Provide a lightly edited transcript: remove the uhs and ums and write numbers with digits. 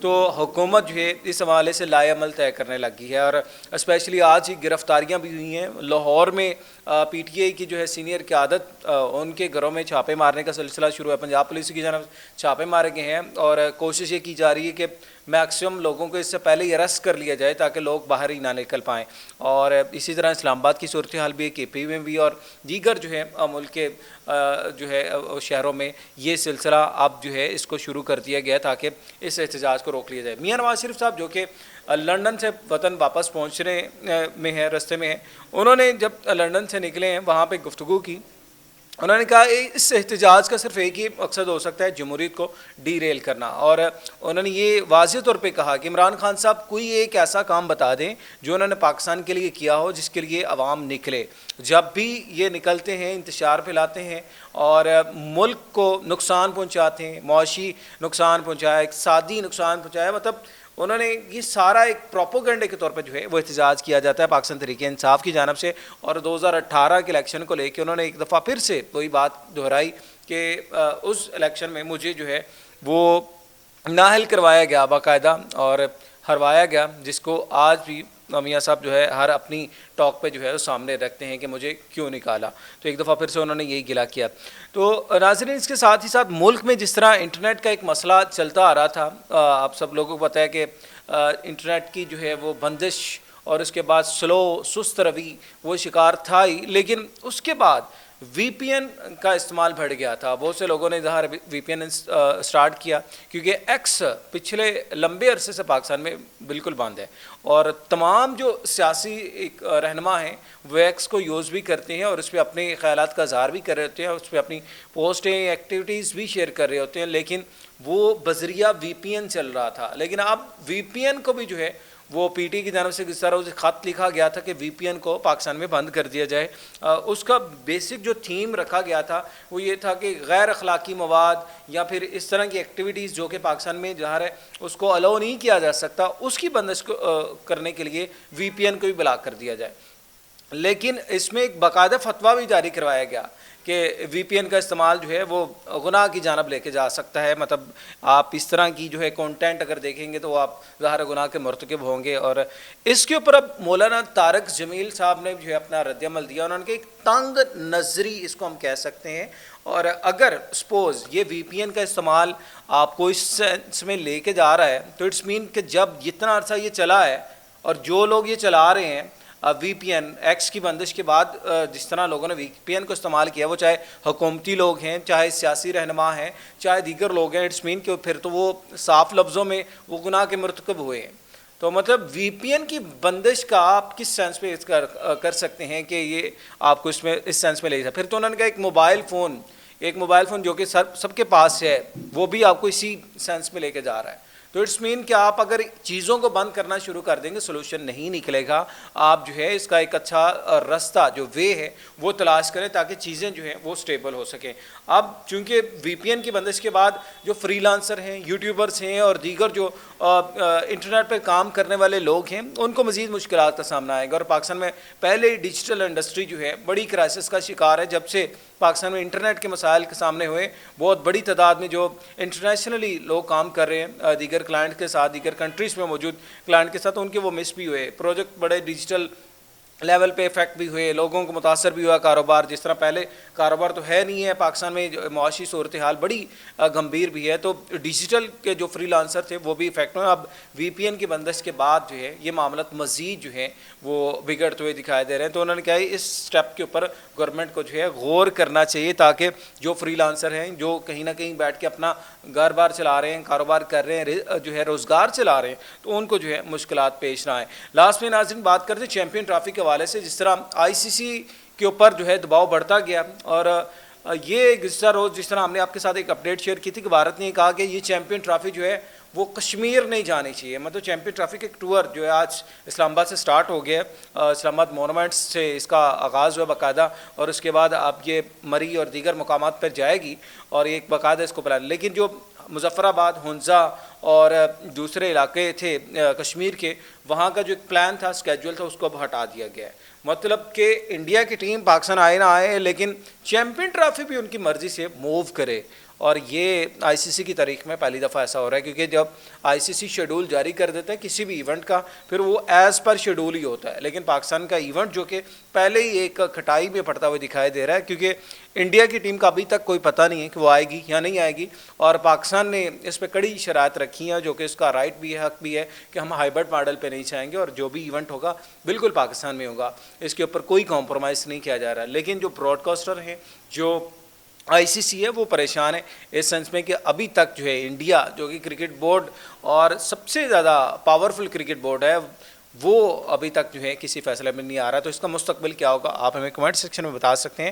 تو حکومت جو ہے اس حوالے سے لائے عمل طے کرنے لگی ہے. اور اسپیشلی آج ہی گرفتاریاں بھی ہوئی ہیں. لاہور میں پی ٹی آئی کی جو ہے سینئر قیادت ان کے گھروں میں چھاپے مارنے کا سلسلہ شروع ہے. پنجاب پولیس کی جانب چھاپے مارے گئے ہیں اور کوشش یہ کی جا رہی ہے کہ میکسیمم لوگوں کو اس سے پہلے ہی اریسٹ کر لیا جائے تاکہ لوگ باہر ہی نہ نکل پائیں. اور اسی طرح اسلام آباد کی صورتحال بھی ہے, کے پی میں بھی, اور دیگر جو ہے ملک کے جو ہے شہروں میں یہ سلسلہ اب جو ہے اس کو شروع کر دیا گیا تاکہ اس احتجاج کو روک لیا جائے. میاں نواز شریف صاحب جو کہ لنڈن سے وطن واپس پہنچنے میں ہیں, رستے میں ہیں, انہوں نے جب لنڈن سے نکلے ہیں وہاں پہ گفتگو کی. انہوں نے کہا اس احتجاج کا صرف ایک ہی مقصد ہو سکتا ہے, جمہوریت کو ڈی ریل کرنا. اور انہوں نے یہ واضح طور پہ کہا کہ عمران خان صاحب کوئی ایک ایسا کام بتا دیں جو انہوں نے پاکستان کے لیے کیا ہو جس کے لیے عوام نکلے. جب بھی یہ نکلتے ہیں انتشار پھیلاتے ہیں اور ملک کو نقصان پہنچاتے ہیں, معاشی نقصان پہنچایا, اقتصادی نقصان پہنچایا, مطلب انہوں نے یہ سارا ایک پروپوگنڈے کے طور پہ جو ہے وہ احتجاج کیا جاتا ہے پاکستان تحریک انصاف کی جانب سے. اور 2018 کے الیکشن کو لے کے انہوں نے ایک دفعہ پھر سے وہی بات دہرائی کہ اس الیکشن میں مجھے جو ہے وہ نااہل کروایا گیا باقاعدہ اور ہروایا گیا, جس کو آج بھی میاں صاحب جو ہے ہر اپنی ٹاک پہ جو ہے وہ سامنے رکھتے ہیں کہ مجھے کیوں نکالا. تو ایک دفعہ پھر سے انہوں نے یہی گلا کیا. تو ناظرین اس کے ساتھ ہی ساتھ ملک میں جس طرح انٹرنیٹ کا ایک مسئلہ چلتا آ رہا تھا, آپ سب لوگوں کو پتہ ہے کہ انٹرنیٹ کی جو ہے وہ بندش اور اس کے بعد سلو سست روی وہ شکار تھا ہی, لیکن اس کے بعد وی پی این کا استعمال بڑھ گیا تھا. بہت سے لوگوں نے ظاہر وی پی این اسٹارٹ کیا کیونکہ ایکس پچھلے لمبے عرصے سے پاکستان میں بالکل بند ہے اور تمام جو سیاسی رہنما ہیں وہ ایکس کو یوز بھی کرتے ہیں اور اس پہ اپنے خیالات کا اظہار بھی کر رہے ہوتے ہیں, اس پہ اپنی پوسٹیں ایکٹیویٹیز بھی شیئر کر رہے ہوتے ہیں, لیکن وہ بذریعہ وی پی این چل رہا تھا. لیکن اب وی پی این کو بھی جو ہے وہ پی ٹی کی جانب سے کس طرح اسے خط لکھا گیا تھا کہ وی پی این کو پاکستان میں بند کر دیا جائے. اس کا بیسک جو تھیم رکھا گیا تھا وہ یہ تھا کہ غیر اخلاقی مواد یا پھر اس طرح کی ایکٹیویٹیز جو کہ پاکستان میں ظاہر ہے اس کو الاؤ نہیں کیا جا سکتا, اس کی بندش کرنے کے لیے وی پی این کو بھی بلاک کر دیا جائے. لیکن اس میں ایک باقاعدہ فتویٰ بھی جاری کروایا گیا کہ وی پی این کا استعمال جو ہے وہ گناہ کی جانب لے کے جا سکتا ہے. مطلب آپ اس طرح کی جو ہے کانٹینٹ اگر دیکھیں گے تو آپ ظاہر گناہ کے مرتکب ہوں گے. اور اس کے اوپر اب مولانا طارق جمیل صاحب نے جو ہے اپنا رد عمل دیا. انہوں نے ایک تنگ نظری اس کو ہم کہہ سکتے ہیں, اور اگر سپوز یہ وی پی این کا استعمال آپ کو اس سینس میں لے کے جا رہا ہے تو اٹس مین کہ جب جتنا عرصہ یہ چلا ہے اور جو لوگ یہ چلا رہے ہیں وی پی این ایکس کی بندش کے بعد جس طرح لوگوں نے وی پی این کو استعمال کیا, وہ چاہے حکومتی لوگ ہیں, چاہے سیاسی رہنما ہیں, چاہے دیگر لوگ ہیں, اٹس مین کہ پھر تو وہ صاف لفظوں میں وہ گناہ کے مرتکب ہوئے ہیں. تو مطلب وی پی این کی بندش کا آپ کس سینس پہ کر سکتے ہیں کہ یہ آپ کو اس سینس میں لے جائے. پھر تو انہوں نے کہا ایک موبائل فون جو کہ سب کے پاس ہے وہ بھی آپ کو اسی سینس میں لے کے جا رہا ہے. تو اٹس مین کہ آپ اگر چیزوں کو بند کرنا شروع کر دیں گے سولوشن نہیں نکلے گا. آپ جو ہے اس کا ایک اچھا رستہ جو وے ہے وہ تلاش کریں تاکہ چیزیں جو ہیں وہ سٹیبل ہو سکیں. اب چونکہ وی پی این کی بندش کے بعد جو فری لانسر ہیں, یوٹیوبرز ہیں اور دیگر جو انٹرنیٹ پہ کام کرنے والے لوگ ہیں ان کو مزید مشکلات کا سامنا آئے گا. اور پاکستان میں پہلے ڈیجیٹل انڈسٹری جو ہے بڑی کرائسس کا شکار ہے. جب سے پاکستان میں انٹرنیٹ کے مسائل کے سامنے ہوئے, بہت بڑی تعداد میں جو انٹرنیشنلی لوگ کام کر رہے ہیں دیگر کلائنٹ کے ساتھ, دیگر کنٹریز میں موجود کلائنٹ کے ساتھ, ان کے وہ مس بھی ہوئے. پروجیکٹ بڑے ڈیجیٹل لیول پہ افیکٹ بھی ہوئے, لوگوں کو متاثر بھی ہوا کاروبار. جس طرح پہلے کاروبار تو ہے نہیں ہے پاکستان میں, معاشی صورتحال بڑی گمبھیر بھی ہے, تو ڈیجیٹل کے جو فری لانسر تھے وہ بھی افیکٹ ہوئے. اب وی پی این کی بندش کے بعد جو ہے یہ معاملات مزید جو ہے وہ بگڑتے ہوئے دکھائی دے رہے ہیں. تو انہوں نے کہا اس سٹیپ کے اوپر گورنمنٹ کو جو ہے غور کرنا چاہیے تاکہ جو فری لانسر ہیں جو کہیں نہ کہیں بیٹھ کے اپنا گھر بار چلا رہے ہیں, کاروبار کر رہے ہیں, جو ہے روزگار چلا رہے ہیں, تو ان کو جو ہے مشکلات پیش نہ آئیں. لاسٹ میں ناظرین بات کرتے ہیں چیمپئن ٹرافی کے حوالے سے. جس طرح آئی سی سی کے اوپر جو ہے دباؤ بڑھتا گیا, اور یہ گزشتہ روز جس طرح ہم نے آپ کے ساتھ ایک اپڈیٹ شیئر کی تھی کہ بھارت نے کہا کہ یہ چیمپئن ٹرافی جو ہے وہ کشمیر نہیں جانی چاہیے. مطلب چیمپئن ٹرافی کے ٹور جو ہے آج اسلام آباد سے سٹارٹ ہو گیا, اسلام آباد مونومنٹس سے اس کا آغاز ہوا باقاعدہ, اور اس کے بعد اب یہ مری اور دیگر مقامات پر جائے گی اور ایک باقاعدہ اس کو پلان. لیکن جو مظفر آباد, ہنزا اور دوسرے علاقے تھے کشمیر کے, وہاں کا جو ایک پلان تھا, اسکیجول تھا, اس کو اب ہٹا دیا گیا ہے. مطلب کہ انڈیا کی ٹیم پاکستان آئے نہ آئے لیکن چیمپئن ٹرافی بھی ان کی مرضی سے موو کرے. اور یہ آئی سی سی کی تاریخ میں پہلی دفعہ ایسا ہو رہا ہے، کیونکہ جب آئی سی سی شیڈول جاری کر دیتا ہے کسی بھی ایونٹ کا پھر وہ ایز پر شیڈول ہی ہوتا ہے، لیکن پاکستان کا ایونٹ جو کہ پہلے ہی ایک کھٹائی میں پڑتا ہوا دکھائی دے رہا ہے، کیونکہ انڈیا کی ٹیم کا ابھی تک کوئی پتہ نہیں ہے کہ وہ آئے گی یا نہیں آئے گی، اور پاکستان نے اس پہ کڑی شرائط رکھی ہیں جو کہ اس کا رائٹ بھی ہے، حق بھی ہے کہ ہم ہائیبرڈ ماڈل پہ نہیں چاہیں گے اور جو بھی ایونٹ ہوگا بالکل پاکستان میں ہوگا، اس کے اوپر کوئی کمپرومائز نہیں کیا جا رہا ہے۔ لیکن جو براڈ کاسٹر ہیں، جو آئی سی سی ہے، وہ پریشان ہے اس سینس میں کہ ابھی تک جو ہے انڈیا جو کہ کرکٹ بورڈ اور سب سے زیادہ پاورفل کرکٹ بورڈ ہے، وہ ابھی تک جو ہے کسی فیصلے میں نہیں آ رہا، تو اس کا مستقبل کیا ہوگا آپ ہمیں کمنٹ سیکشن میں بتا سکتے ہیں۔